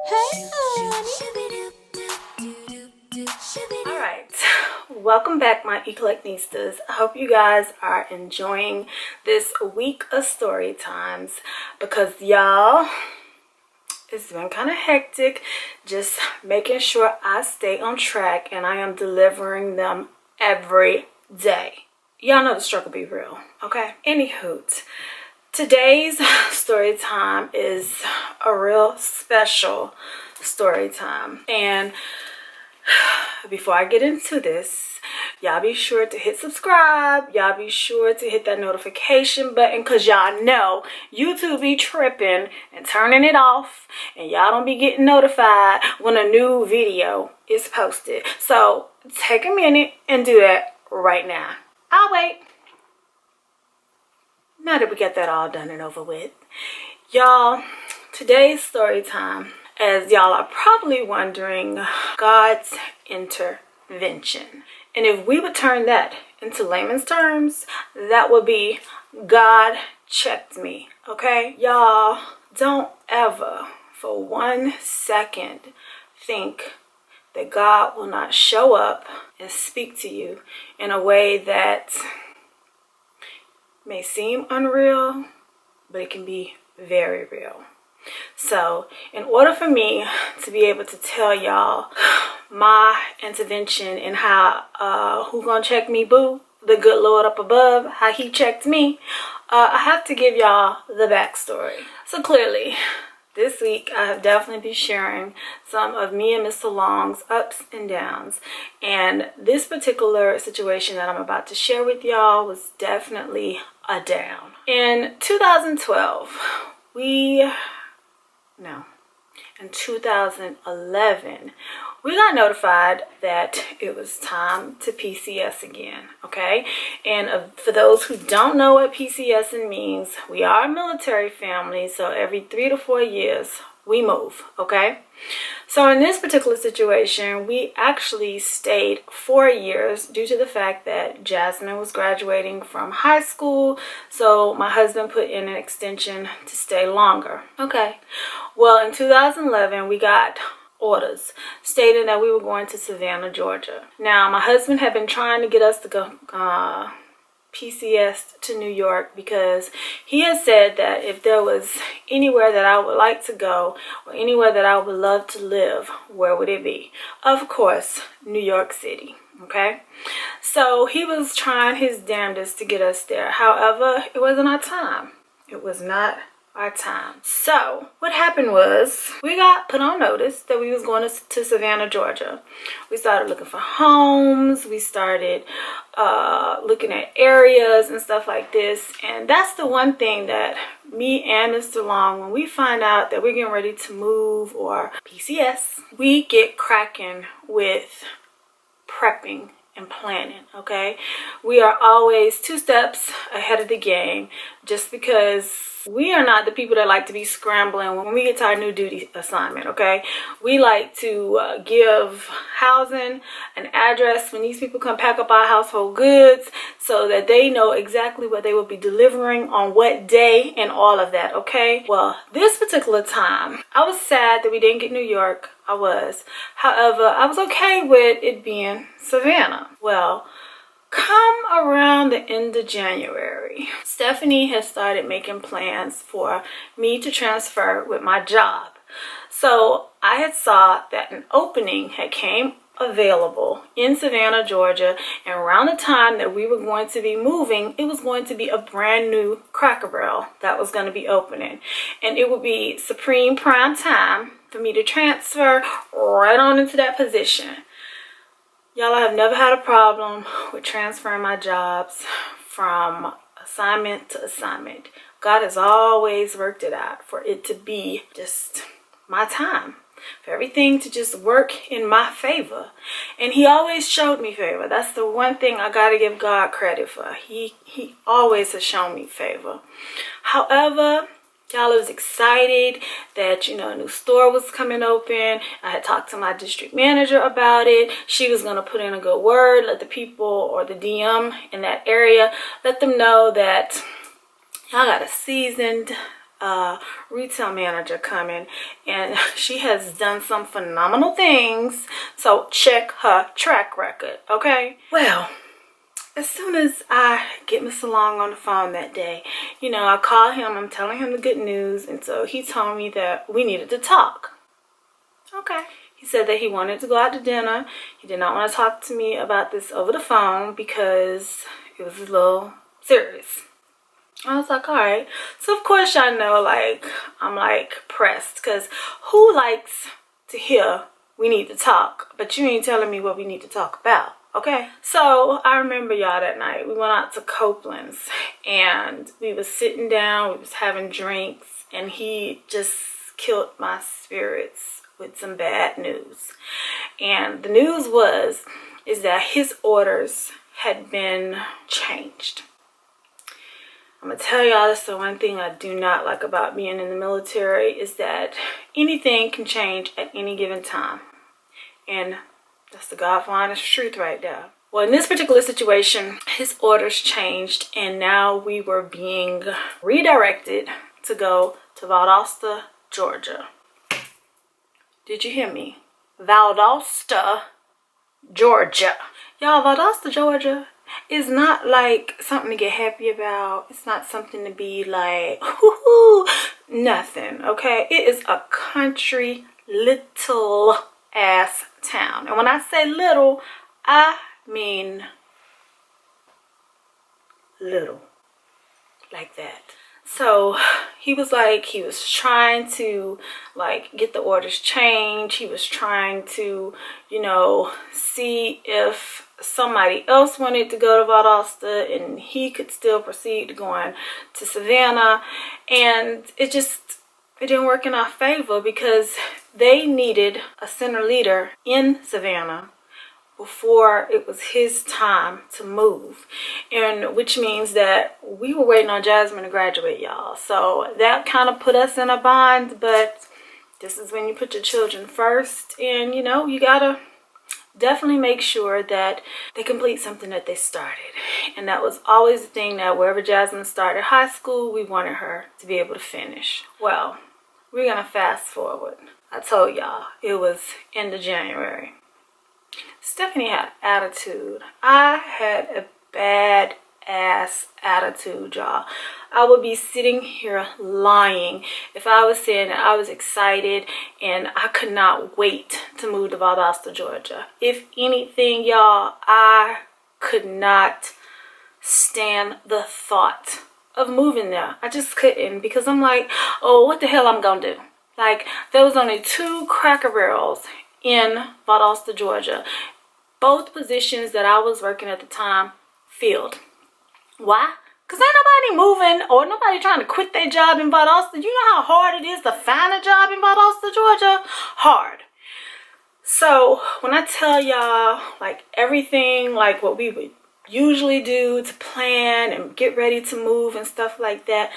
honey. Alright, welcome back my Eclecticnistas. I hope you guys are enjoying this week of story times because y'all, it's been kind of hectic just making sure I stay on track and I am delivering them every day. Y'all know the struggle be real, okay? Anywho, today's story time is a real special story time. And before I get into this, y'all be sure to hit subscribe. Y'all be sure to hit that notification button because y'all know YouTube be tripping and turning it off. And y'all don't be getting notified when a new video is posted. So take a minute and do that right now. I'll wait. Now that we get that all done and over with, y'all, today's story time, as y'all are probably wondering, God's intervention. And if we would turn that into layman's terms, that would be God checked me, okay? Y'all, don't ever for 1 second think that God will not show up and speak to you in a way that may seem unreal, but it can be very real. So in order for me to be able to tell y'all my intervention and how who gonna check me, boo, the good Lord up above, how he checked me, I have to give y'all the backstory. So clearly this week I have definitely been sharing some of me and Mr. Long's ups and downs, and this particular situation that I'm about to share with y'all was definitely a down. In 2012, in 2011, we got notified that it was time to PCS again, okay? And for those who don't know what PCS means, we are a military family, so every 3 to 4 years, we move, okay? So in this particular situation, we actually stayed 4 years due to the fact that Jasmine was graduating from high school, so my husband put in an extension to stay longer, okay? Well, in 2011, we got orders stating that we were going to Savannah, Georgia. Now, my husband had been trying to get us to go PCS to New York because he had said that if there was anywhere that I would like to go or anywhere that I would love to live, where would it be? Of course, New York City, okay? So he was trying his damnedest to get us there. However, it wasn't our time. It was not our time. So what happened was we got put on notice that we was going to Savannah, Georgia. We started looking for homes. We started looking at areas and stuff like this. And that's the one thing that me and Mr. Long, when we find out that we're getting ready to move or PCS, we get cracking with prepping and planning, okay? We are always 2 steps ahead of the game just because we are not the people that like to be scrambling when we get to our new duty assignment, okay? We like to give housing, an address when these people come pack up our household goods so that they know exactly what they will be delivering on what day and all of that, okay? Well, this particular time, I was sad that we didn't get New York. I was. However, I was okay with it being Savannah. Well, come around the end of January, Stephanie has started making plans for me to transfer with my job. So I had saw that an opening had came available in Savannah, Georgia, and around the time that we were going to be moving, it was going to be a brand new Cracker Barrel that was going to be opening, and it would be supreme prime time for me to transfer right on into that position. Y'all, I have never had a problem with transferring my jobs from assignment to assignment. God has always worked it out for it to be just my time, for everything to just work in my favor. And he always showed me favor. That's the one thing I got to give God credit for. He always has shown me favor. However, y'all, I was excited that, a new store was coming open. I had talked to my district manager about it. She was going to put in a good word, let the people or the DM in that area, let them know that y'all got a seasoned retail manager coming, and she has done some phenomenal things. So check her track record, okay? Well, as soon as I get Mr. Long on the phone that day, you know, I call him, I'm telling him the good news, and so he told me that we needed to talk. Okay. He said that he wanted to go out to dinner. He did not want to talk to me about this over the phone because it was a little serious. I was like, all right. So of course y'all know, like, I'm like pressed, because who likes to hear we need to talk, but you ain't telling me what we need to talk about, okay? So I remember y'all that night we went out to Copeland's and we was sitting down, we was having drinks, and he just killed my spirits with some bad news. And the news is that his orders had been changed. I'm gonna tell y'all, that's the one thing I do not like about being in the military, is that anything can change at any given time. And that's the God's honest truth right there. Well, in this particular situation, his orders changed, and now we were being redirected to go to Valdosta, Georgia. Did you hear me? Valdosta, Georgia. Y'all, Valdosta, Georgia is not like something to get happy about. It's not something to be like, whoo, nothing, okay? It is a country little ass town. And when I say little, I mean little, like that. So he was like, he was trying to like get the orders changed. He was trying to, you know, see if somebody else wanted to go to Valdosta and he could still proceed to going to Savannah. And it didn't work in our favor because they needed a center leader in Savannah before it was his time to move, and which means that we were waiting on Jasmine to graduate, y'all. So that kind of put us in a bind, but this is when you put your children first, and you know, you gotta definitely make sure that they complete something that they started. And that was always the thing, that wherever Jasmine started high school, we wanted her to be able to finish. Well, we're gonna fast forward. I told y'all it was end of January. Stephanie had attitude. I had a bad ass attitude, y'all. I would be sitting here lying if I was saying that I was excited and I could not wait to move to Valdosta, Georgia. If anything, y'all, I could not stand the thought of moving there. I just couldn't, because I'm like, oh, what the hell I'm gonna do? Like, there was only 2 Cracker Barrels in Valdosta, Georgia. Both positions that I was working at the time filled. Why? Because ain't nobody moving or nobody trying to quit their job in Valdosta. You know how hard it is to find a job in Valdosta, Georgia? Hard. So when I tell y'all, like, everything, like what we would usually do to plan and get ready to move and stuff like that,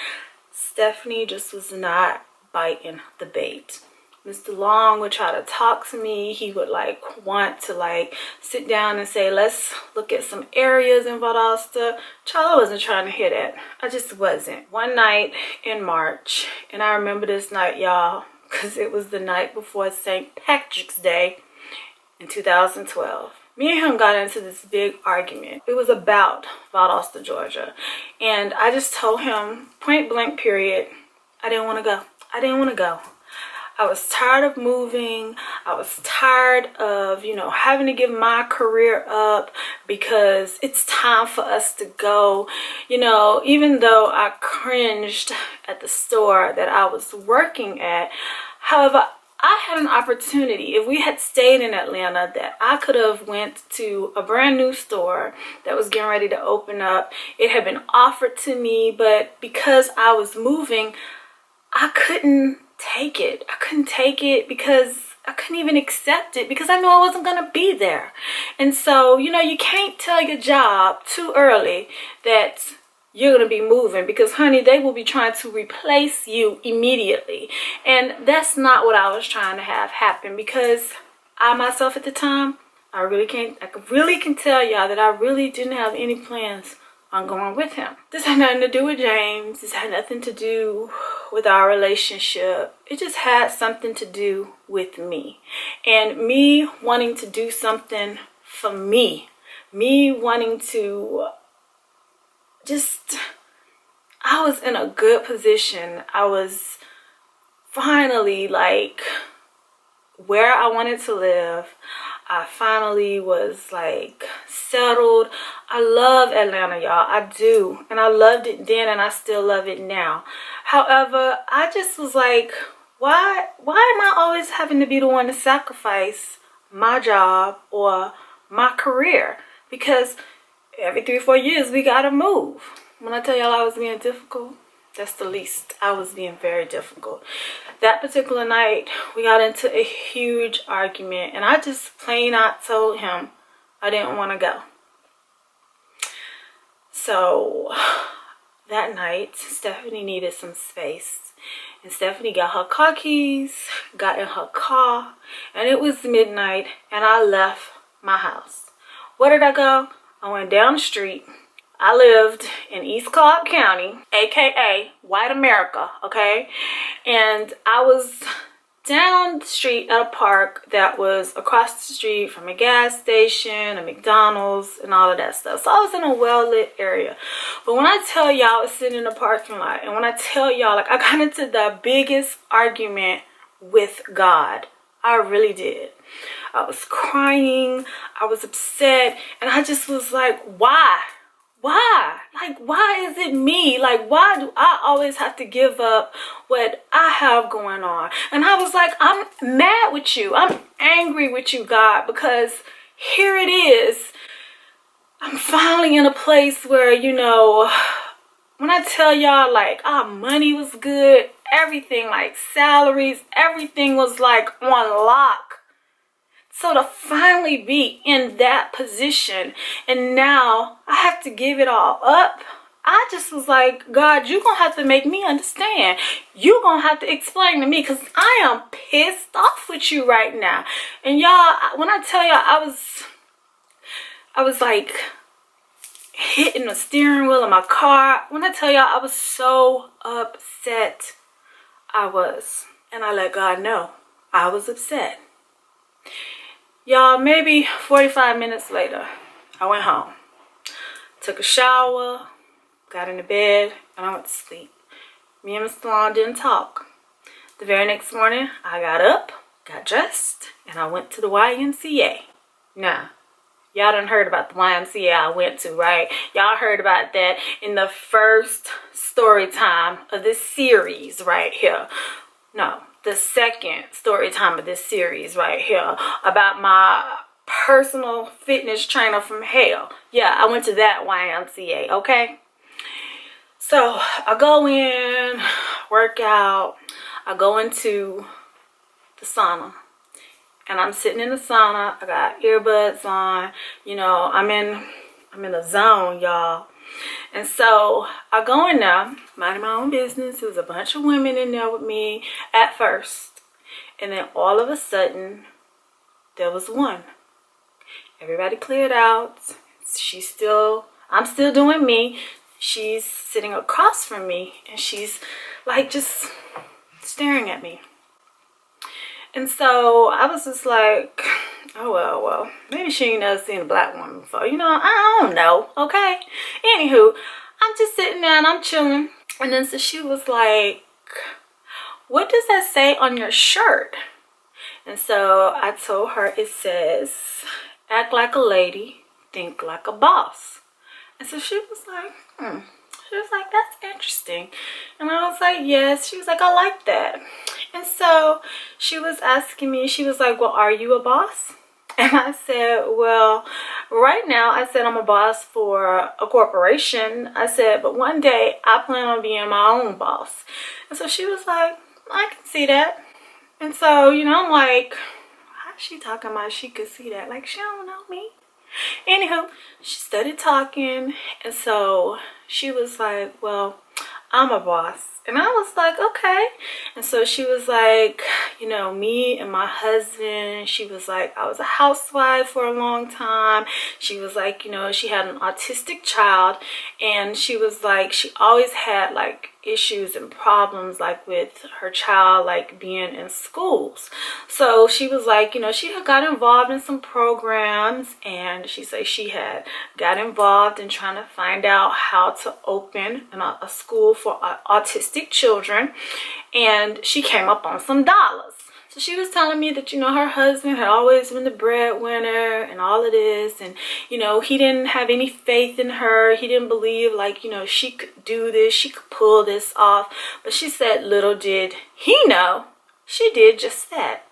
Stephanie just was not biting the bait. Mr. Long would try to talk to me. He would like want to like sit down and say, let's look at some areas in Valdosta. Child, I wasn't trying to hear that. I just wasn't. One night in March, and I remember this night, y'all, because it was the night before St. Patrick's Day in 2012. Me and him got into this big argument. It was about Valdosta, Georgia. And I just told him, point blank period, I didn't want to go. I didn't want to go. I was tired of moving. I was tired of, you know, having to give my career up because it's time for us to go. You know, even though I cringed at the store that I was working at, however, I had an opportunity. If we had stayed in Atlanta, that I could have went to a brand new store that was getting ready to open up. It had been offered to me, but because I was moving, I couldn't take it. I couldn't take it because I couldn't even accept it because I knew I wasn't going to be there. And so, you know, you can't tell your job too early that you're going to be moving because, honey, they will be trying to replace you immediately. And that's not what I was trying to have happen, because I myself at the time, I really can tell y'all that I really didn't have any plans on going with him. This had nothing to do with James. This had nothing to do with our relationship. It just had something to do with me. And me wanting to do something for me. Me wanting to just... I was in a good position. I was finally like where I wanted to live. I finally was like settled. I love Atlanta, y'all. I do. And I loved it then and I still love it now. However, I just was like, why am I always having to be the one to sacrifice my job or my career? Because every 3 or 4 years we gotta move. When I tell y'all I was being difficult, that's the least. I was being very difficult. That particular night, we got into a huge argument. And I just plain out told him I didn't want to go. So, that night, Stephanie needed some space. And Stephanie got her car keys, got in her car. And it was midnight, and I left my house. Where did I go? I went down the street. I lived in East Cobb County, aka White America, okay? And I was down the street at a park that was across the street from a gas station, a McDonald's, and all of that stuff. So I was in a well-lit area. But when I tell y'all I was sitting in the parking lot, and when I tell y'all, like, I got into the biggest argument with God. I really did. I was crying. I was upset. And I just was like, why? Why? Like, why is it me? Like, why do I always have to give up what I have going on? And I was like, I'm mad with you. I'm angry with you, God, because here it is. I'm finally in a place where, you know, when I tell y'all, like, our money was good, everything, like salaries, everything was like on lock. So to finally be in that position and now I have to give it all up, I just was like, God, you're going to have to make me understand. You're going to have to explain to me because I am pissed off with you right now. And y'all, when I tell y'all, I was like hitting the steering wheel of my car. When I tell y'all, I was so upset. I was. And I let God know I was upset. Y'all, maybe 45 minutes later, I went home, took a shower, got into bed, and I went to sleep. Me and Mr. Long didn't talk. The very next morning, I got up, got dressed, and I went to the YMCA. Now, y'all done heard about the YMCA I went to, right? Y'all heard about that in the first story time of this series right here. No. The second story time of this series right here about my personal fitness trainer from hell. Yeah, I went to that YMCA, okay? So I go in, work out, I go into the sauna. And I'm sitting in the sauna, I got earbuds on, you know, I'm in a zone, y'all. And so I go in there, minding my own business. There was a bunch of women in there with me at first. And then all of a sudden, there was one. Everybody cleared out. I'm still doing me. She's sitting across from me and she's like just staring at me. And so I was just like, oh, well, maybe she ain't never seen a black woman before. You know, I don't know, okay? Anywho, I'm just sitting there and I'm chilling. And then so she was like, what does that say on your shirt? And so I told her it says, act like a lady, think like a boss. And so she was like, She was like, that's interesting. And I was like, yes. She was like, I like that. And so she was asking me, she was like, well, are you a boss? And I said, well, right now, I said I'm a boss for a corporation. I said, but one day I plan on being my own boss. And so she was like, I can see that. And so, you know, I'm like, how's she talking about she could see that? Like, she don't know me. Anywho, she started talking. And so she was like, well, I'm a boss. And I was like, okay. And so she was like, you know, me and my husband, she was like, I was a housewife for a long time. She was like, you know, she had an autistic child, and she was like, she always had like issues and problems like with her child like being in schools. So she was like, you know, she had got involved in some programs, and she said she had got involved in trying to find out how to open a school for autistic children, and she came up on some dollars. So she was telling me that, you know, her husband had always been the breadwinner and all of this. And, you know, he didn't have any faith in her. He didn't believe, like, you know, she could do this. She could pull this off. But she said little did he know, she did just that.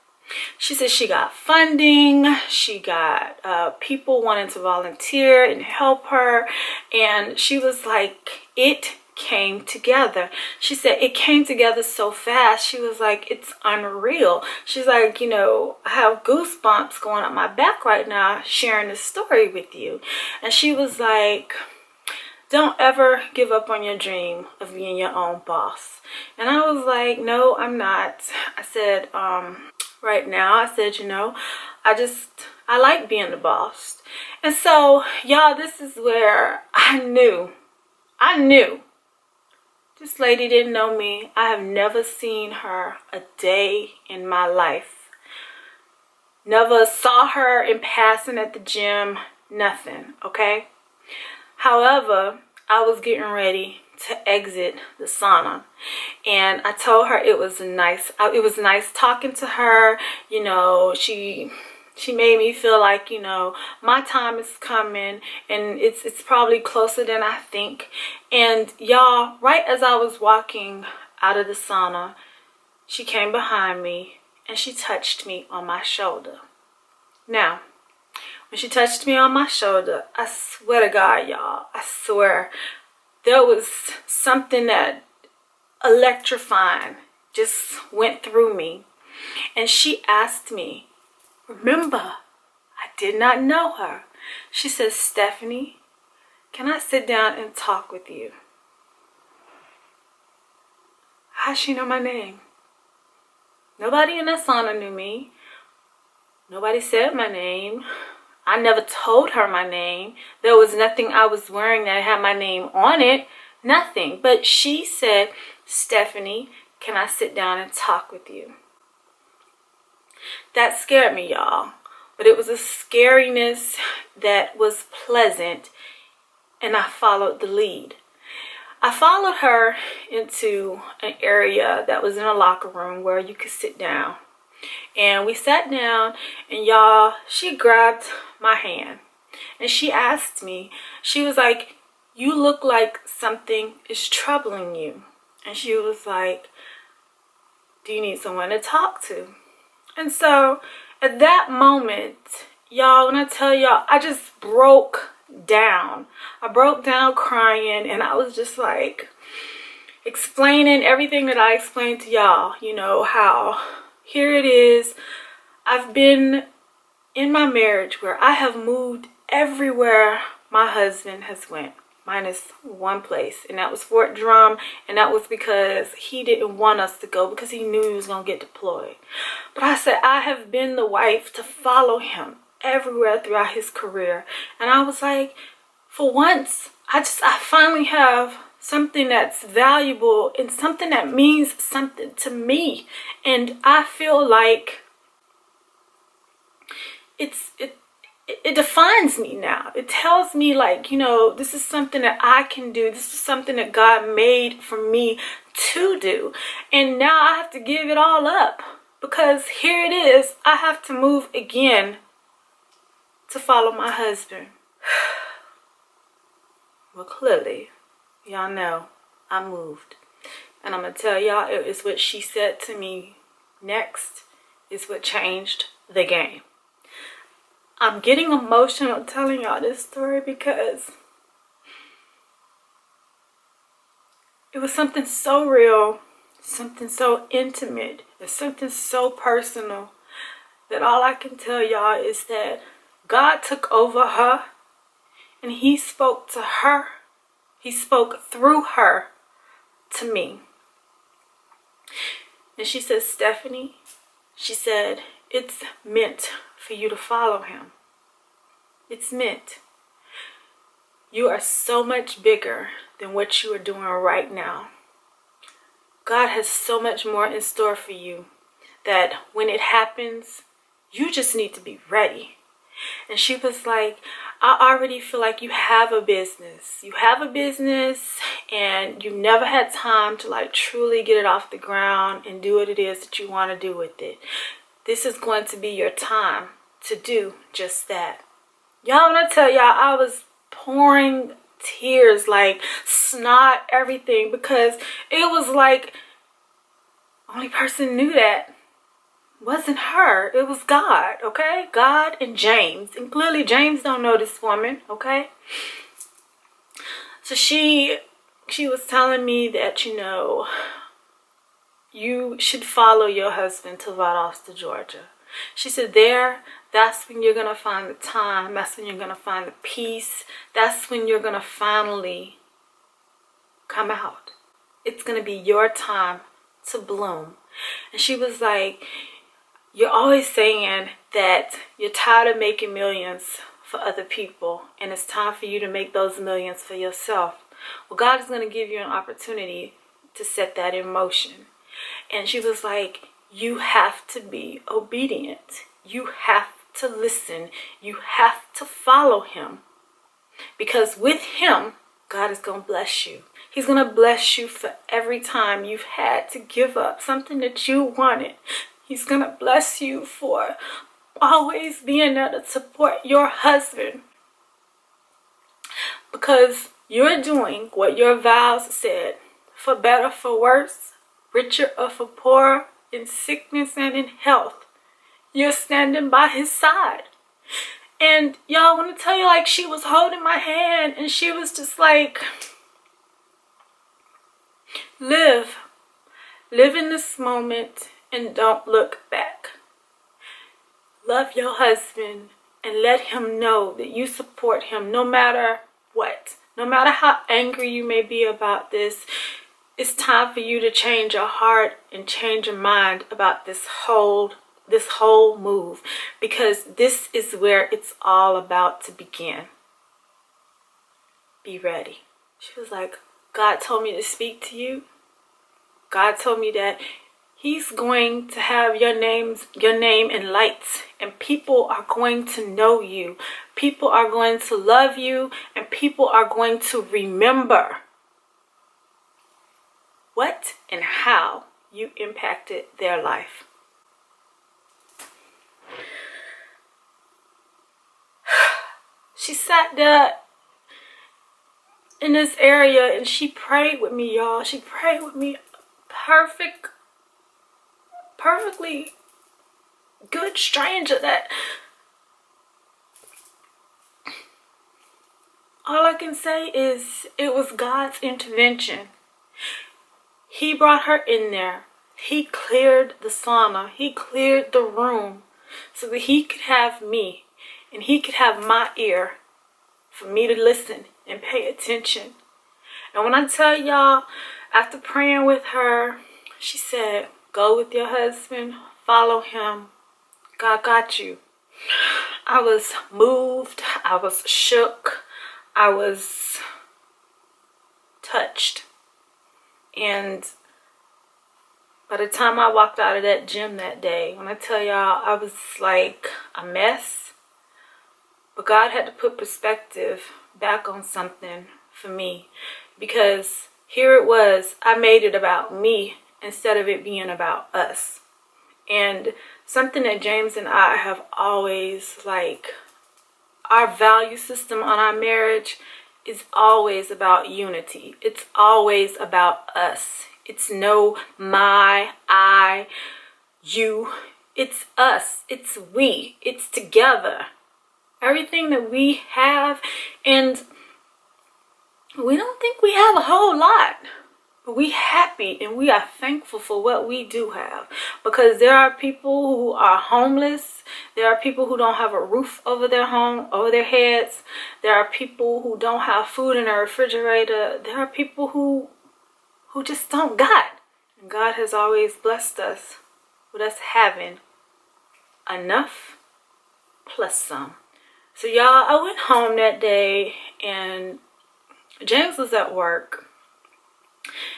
She said she got funding. She got people wanting to volunteer and help her. And she was like, it came together. She said it came together so fast. She was like, it's unreal. She's like, you know, I have goosebumps going up my back right now sharing this story with you. And she was like, don't ever give up on your dream of being your own boss. And I was like, no, I'm not. I said, right now, I said, you know, I like being the boss. And so, y'all, this is where I knew this lady didn't know me. I have never seen her a day in my life. Never saw her in passing at the gym, nothing, okay? However, I was getting ready to exit the sauna, and I told her it was nice talking to her. You know, she made me feel like, you know, my time is coming, and it's probably closer than I think. And y'all, right as I was walking out of the sauna, she came behind me and she touched me on my shoulder. Now, when she touched me on my shoulder, I swear to God, y'all, I swear, there was something that electrifying just went through me. And she asked me, remember, I did not know her. She said, Stephanie, can I sit down and talk with you? How'd she know my name? Nobody in that sauna knew me. Nobody said my name. I never told her my name. There was nothing I was wearing that had my name on it. Nothing. But she said, Stephanie, can I sit down and talk with you? That scared me, y'all. But it was a scariness that was pleasant, and I followed the lead. I followed her into an area that was in a locker room where you could sit down. And we sat down, and y'all, she grabbed my hand and she asked me, she was like, you look like something is troubling you. And she was like, do you need someone to talk to? And so at that moment, y'all, when I tell y'all, I just broke down. I broke down crying, and I was just like explaining everything that I explained to y'all, you know, how here it is. I've been in my marriage where I have moved everywhere my husband has went, minus one place, and that was Fort Drum, and that was because he didn't want us to go because he knew he was going to get deployed. But I said, I have been the wife to follow him everywhere throughout his career. And I was like, for once, I finally have something that's valuable and something that means something to me. And I feel like it defines me now. It tells me, like, you know, this is something that I can do. This is something that God made for me to do. And now I have to give it all up, because here it is. I have to move again to follow my husband. Well, clearly, y'all know I moved. And I'm going to tell y'all, it is what she said to me next is what changed the game. I'm getting emotional telling y'all this story because it was something so real, something so intimate, and something so personal that all I can tell y'all is that God took over her, and he spoke to her. He spoke through her to me. And she said, Stephanie, she said, it's meant for you to follow him. It's meant. You are so much bigger than what you are doing right now. God has so much more in store for you that when it happens, you just need to be ready. And she was like, I already feel like you have a business. You have a business and you never had time to like truly get it off the ground and do what it is that you want to do with it. This is going to be your time to do just that. Y'all, when I tell y'all, I was pouring tears, like snot, everything, because it was like the only person knew that wasn't her. It was God, okay? God and James. And clearly James don't know this woman, okay? So she was telling me that, you know, you should follow your husband to Valdosta, Georgia. She said that's when you're going to find the time. That's when you're going to find the peace. That's when you're going to finally come out. It's going to be your time to bloom. And she was like, you're always saying that you're tired of making millions for other people, and it's time for you to make those millions for yourself. Well, God is going to give you an opportunity to set that in motion. And she was like, you have to be obedient. You have to listen. You have to follow him. Because with him, God is going to bless you. He's going to bless you for every time you've had to give up something that you wanted. He's going to bless you for always being there to support your husband. Because you're doing what your vows said, for better, for worse, richer or for poorer, in sickness and in health. You're standing by his side. And y'all, I want to tell you, like, she was holding my hand and she was just like, live in this moment and don't look back. Love your husband and let him know that you support him no matter what. No matter how angry you may be about this, it's time for you to change your heart and change your mind about this whole move, because this is where it's all about to begin. Be ready. She was like, God told me to speak to you. God told me that he's going to have your name in lights, and people are going to know you. People are going to love you, and people are going to remember what and how you impacted their life. She sat there in this area and she prayed with me, y'all. She prayed with me. Perfectly good stranger that all I can say is it was God's intervention. He brought her in there. He cleared the sauna. He cleared the room so that he could have me and he could have my ear for me to listen and pay attention. And when I tell y'all, after praying with her, she said, go with your husband, follow him. God got you. I was moved. I was shook. I was touched. And by the time I walked out of that gym that day, when I tell y'all, I was like a mess. But God had to put perspective back on something for me, because here it was, I made it about me instead of it being about us. And something that James and I have always, like, our value system on our marriage is always about unity. It's always about us. It's no my, I, you. It's us. It's we. It's together. Everything that we have, and we don't think we have a whole lot, but we happy and we are thankful for what we do have, because there are people who are homeless. There are people who don't have a roof over their home, over their heads. There are people who don't have food in their refrigerator. There are people who just don't got. And God has always blessed us with us having enough plus some. So y'all, I went home that day and James was at work.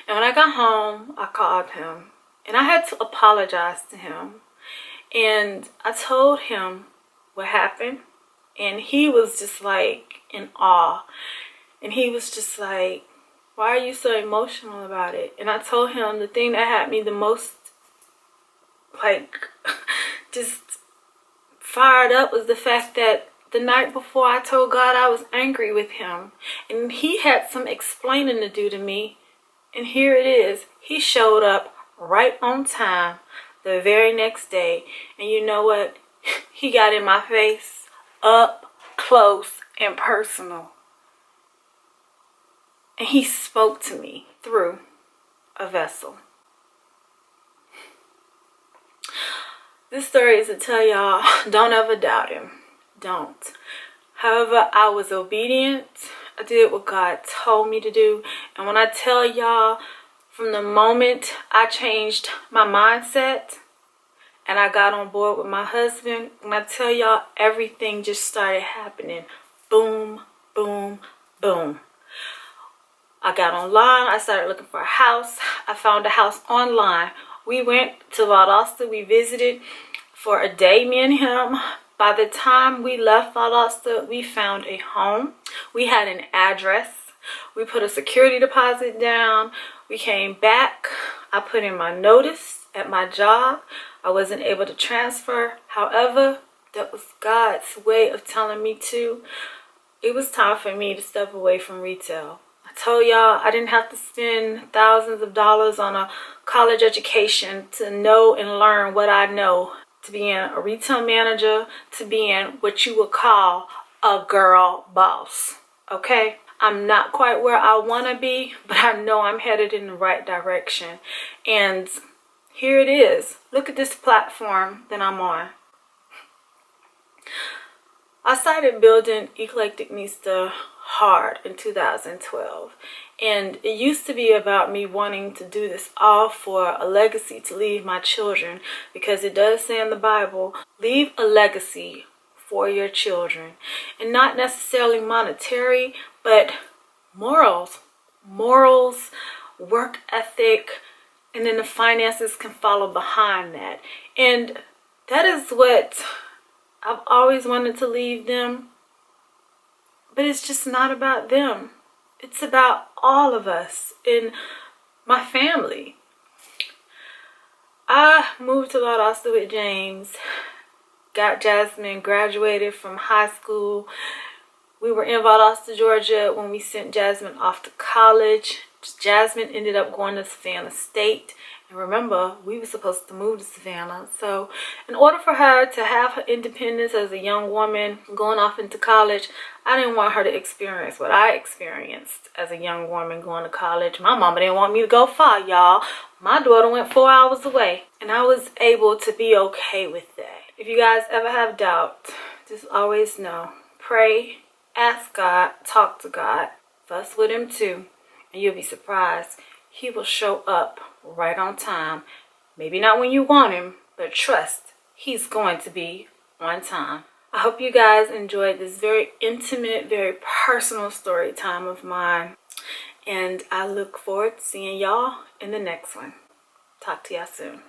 And when I got home, I called him. And I had to apologize to him. And I told him what happened. And he was just like in awe. And he was just like, why are you so emotional about it? And I told him the thing that had me the most, like, just fired up was the fact that the night before I told God I was angry with him. And he had some explaining to do to me. And here it is. He showed up right on time the very next day. And you know what? He got in my face up close and personal. And he spoke to me through a vessel. This story is to tell y'all, don't ever doubt him. Don't. However, I was obedient. I did what God told me to do. And when I tell y'all, from the moment I changed my mindset and I got on board with my husband, when I tell y'all, everything just started happening. Boom, boom, boom. I got online. I started looking for a house. I found a house online. We went to Valdosta. We visited for a day, me and him. By the time we left Valdosta, we found a home. We had an address. We put a security deposit down. We came back. I put in my notice at my job. I wasn't able to transfer. However, that was God's way of telling me it was time for me to step away from retail. I told y'all I didn't have to spend thousands of dollars on a college education to know and learn what I know, to being a retail manager, to being what you would call a girl boss. Okay? I'm not quite where I want to be, but I know I'm headed in the right direction. And here it is. Look at this platform that I'm on. I started building Eclecticnista hard in 2012. And it used to be about me wanting to do this all for a legacy to leave my children. Because it does say in the Bible, leave a legacy for your children. And not necessarily monetary, but morals. Morals, work ethic, and then the finances can follow behind that. And that is what I've always wanted to leave them. But it's just not about them. It's about all of us in my family. I moved to Valdosta with James. Got Jasmine graduated from high school. We were in Valdosta, Georgia when we sent Jasmine off to college. Jasmine ended up going to Savannah State. And remember, we were supposed to move to Savannah. So in order for her to have her independence as a young woman going off into college, I didn't want her to experience what I experienced as a young woman going to college. My mama didn't want me to go far, y'all. My daughter went 4 hours away. And I was able to be okay with that. If you guys ever have doubt, just always know. Pray, ask God, talk to God, fuss with him too. And you'll be surprised. He will show up right on time. Maybe not when you want him, but trust, he's going to be on time. I hope you guys enjoyed this very intimate, very personal story time of mine. And I look forward to seeing y'all in the next one. Talk to y'all soon.